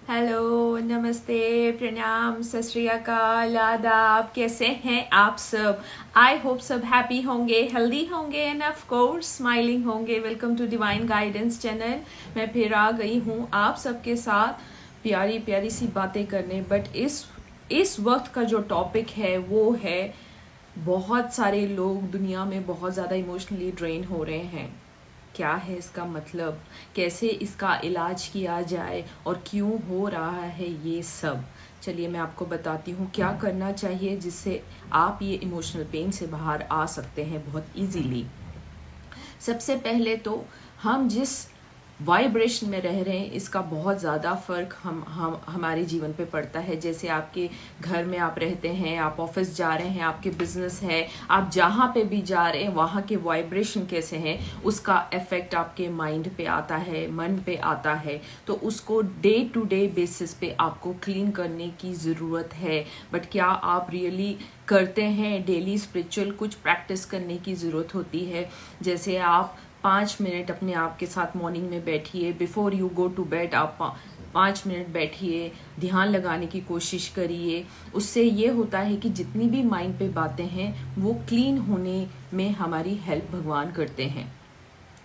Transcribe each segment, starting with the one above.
Hello, नमस्ते, प्रणाम, सत श्री अकाल, आदाब। कैसे हैं आप सब? आई होप सब हैप्पी होंगे, हेल्दी होंगे एंड ऑफ कोर्स स्माइलिंग होंगे। Welcome to divine guidance channel. मैं फिर आ गई हूँ आप सबके साथ प्यारी प्यारी सी बातें करने। बट इस वक्त का जो टॉपिक है वो है, बहुत सारे लोग दुनिया में बहुत ज़्यादा इमोशनली ड्रेन हो रहे हैं। क्या है इसका मतलब, कैसे इसका इलाज किया जाए और क्यों हो रहा है ये सब। चलिए मैं आपको बताती हूँ क्या करना चाहिए जिससे आप ये इमोशनल पेन से बाहर आ सकते हैं बहुत इजीली। सबसे पहले तो हम जिस वाइब्रेशन में रह रहे हैं इसका बहुत ज़्यादा फर्क हम हमारे जीवन पे पड़ता है। जैसे आपके घर में आप रहते हैं, आप ऑफिस जा रहे हैं, आपके बिजनेस है, आप जहाँ पे भी जा रहे हैं वहाँ के वाइब्रेशन कैसे हैं, उसका इफेक्ट आपके माइंड पे आता है, मन पे आता है। तो उसको डे टू डे बेसिस पे आपको क्लीन करने की ज़रूरत है। बट क्या आप रियली करते हैं? डेली स्पिरिचुअल कुछ प्रैक्टिस करने की ज़रूरत होती है। जैसे आप 5 मिनट अपने आप के साथ मॉर्निंग में बैठिए, before you go to bed आप 5 मिनट बैठिए, ध्यान लगाने की कोशिश करिए। उससे ये होता है कि जितनी भी माइंड पे बातें हैं वो क्लीन होने में हमारी हेल्प भगवान करते हैं।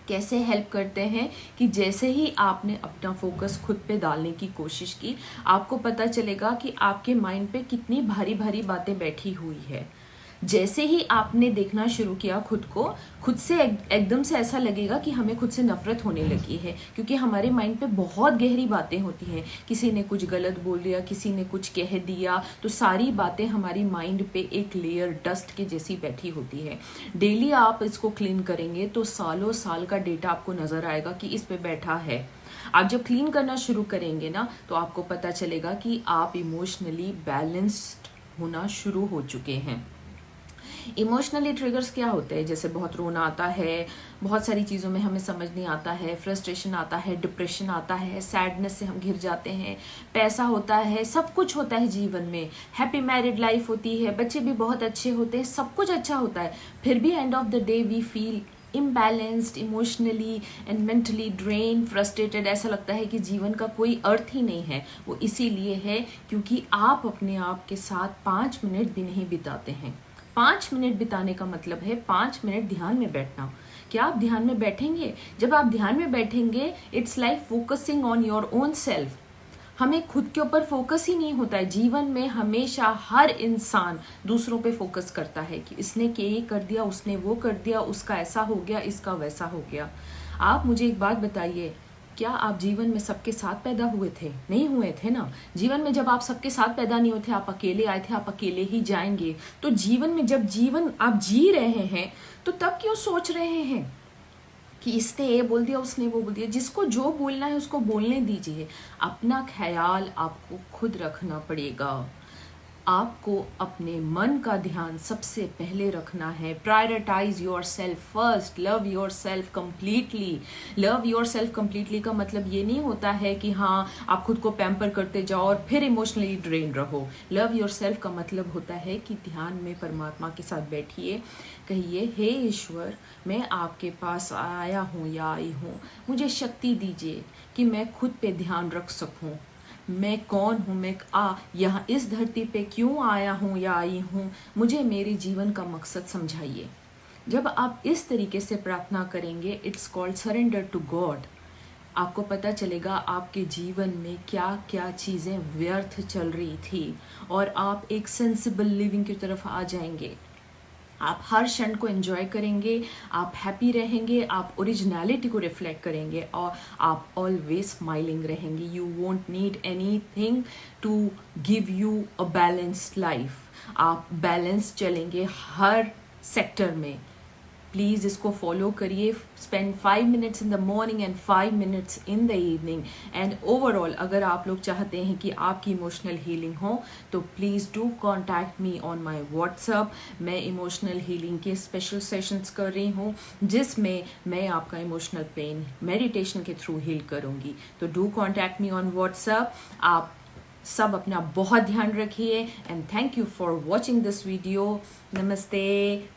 कैसे हेल्प करते हैं कि जैसे ही आपने अपना फोकस खुद पे डालने की कोशिश की, आपको पता चलेगा कि आपके माइंड पे कितनी भारी भारी बातें बैठी हुई है। जैसे ही आपने देखना शुरू किया खुद को, खुद से एकदम से ऐसा लगेगा कि हमें खुद से नफरत होने लगी है, क्योंकि हमारे माइंड पे बहुत गहरी बातें होती हैं। किसी ने कुछ गलत बोल दिया, किसी ने कुछ कह दिया, तो सारी बातें हमारी माइंड पे एक लेयर डस्ट के जैसी बैठी होती है। डेली आप इसको क्लीन करेंगे तो सालों साल का डेटा आपको नजर आएगा कि इस पे बैठा है। आप जब क्लीन करना शुरू करेंगे ना, तो आपको पता चलेगा कि आप इमोशनली बैलेंस्ड होना शुरू हो चुके हैं। इमोशनली ट्रिगर्स क्या होते हैं? जैसे बहुत रोना आता है, बहुत सारी चीज़ों में हमें समझ नहीं आता है, फ्रस्ट्रेशन आता है, डिप्रेशन आता है, सैडनेस से हम घिर जाते हैं, पैसा होता है, सब कुछ होता है जीवन में, हैप्पी मैरिड लाइफ होती है, बच्चे भी बहुत अच्छे होते हैं, सब कुछ अच्छा होता है। फिर भी end of the day we feel imbalanced, emotionally and mentally drain, frustrated. ऐसा लगता है कि जीवन का कोई अर्थ ही नहीं है। वो इसीलिए है क्योंकि आप अपने आप के साथ 5 मिनट भी नहीं बिताते हैं। 5 मिनट बिताने का मतलब है 5 मिनट ध्यान में बैठना। क्या आप ध्यान में बैठेंगे? जब आप ध्यान में बैठेंगे, it's like focusing on your own self. हमें खुद के ऊपर फोकस ही नहीं होता है। जीवन में हमेशा हर इंसान दूसरों पे फोकस करता है कि इसने ये कर दिया, उसने वो कर दिया, उसका ऐसा हो गया, इसका वैसा हो गया। आप मुझे एक बात बताइए, क्या आप जीवन में सबके साथ पैदा हुए थे? नहीं हुए थे ना। जीवन में जब आप सबके साथ पैदा नहीं होते, आप अकेले आए थे, आप अकेले ही जाएंगे। तो जीवन में जब जीवन आप जी रहे हैं, तो तब क्यों सोच रहे हैं कि इसने ये बोल दिया, उसने वो बोल दिया? जिसको जो बोलना है उसको बोलने दीजिए। अपना ख्याल आपको खुद रखना पड़ेगा। आपको अपने मन का ध्यान सबसे पहले रखना है। Prioritize yourself first, love yourself completely. Love yourself completely का मतलब ये नहीं होता है कि हाँ आप खुद को पैम्पर करते जाओ और फिर इमोशनली ड्रेन रहो। लव योर सेल्फ का मतलब होता है कि ध्यान में परमात्मा के साथ बैठिए, कहिए हे ईश्वर, मैं आपके पास आया हूँ या आई हूँ, मुझे शक्ति दीजिए कि मैं खुद पे ध्यान रख सकूँ। मैं कौन हूँ, मैं यहाँ इस धरती पे क्यों आया हूँ या आई हूँ, मुझे मेरे जीवन का मकसद समझाइए। जब आप इस तरीके से प्रार्थना करेंगे, it's called surrender to God. आपको पता चलेगा आपके जीवन में क्या क्या चीज़ें व्यर्थ चल रही थी और आप एक सेंसिबल लिविंग की तरफ आ जाएंगे। आप हर क्षण को एंजॉय करेंगे, आप हैप्पी रहेंगे, आप ओरिजिनलिटी को रिफ्लेक्ट करेंगे और आप ऑलवेज स्माइलिंग रहेंगे। You won't need anything to give you a balanced life. आप बैलेंस चलेंगे हर सेक्टर में। प्लीज़ इसको फॉलो करिए। Spend 5 minutes in the morning and 5 minutes in the evening. And overall अगर आप लोग चाहते हैं कि आपकी इमोशनल हीलिंग हो, तो please do contact me on my WhatsApp. मैं इमोशनल हीलिंग के स्पेशल सेशंस कर रही हूँ जिसमें मैं आपका इमोशनल पेन मेडिटेशन के थ्रू हील करूँगी। तो do contact me on WhatsApp. आप सब अपना बहुत ध्यान रखिए and thank you for watching this video. नमस्ते,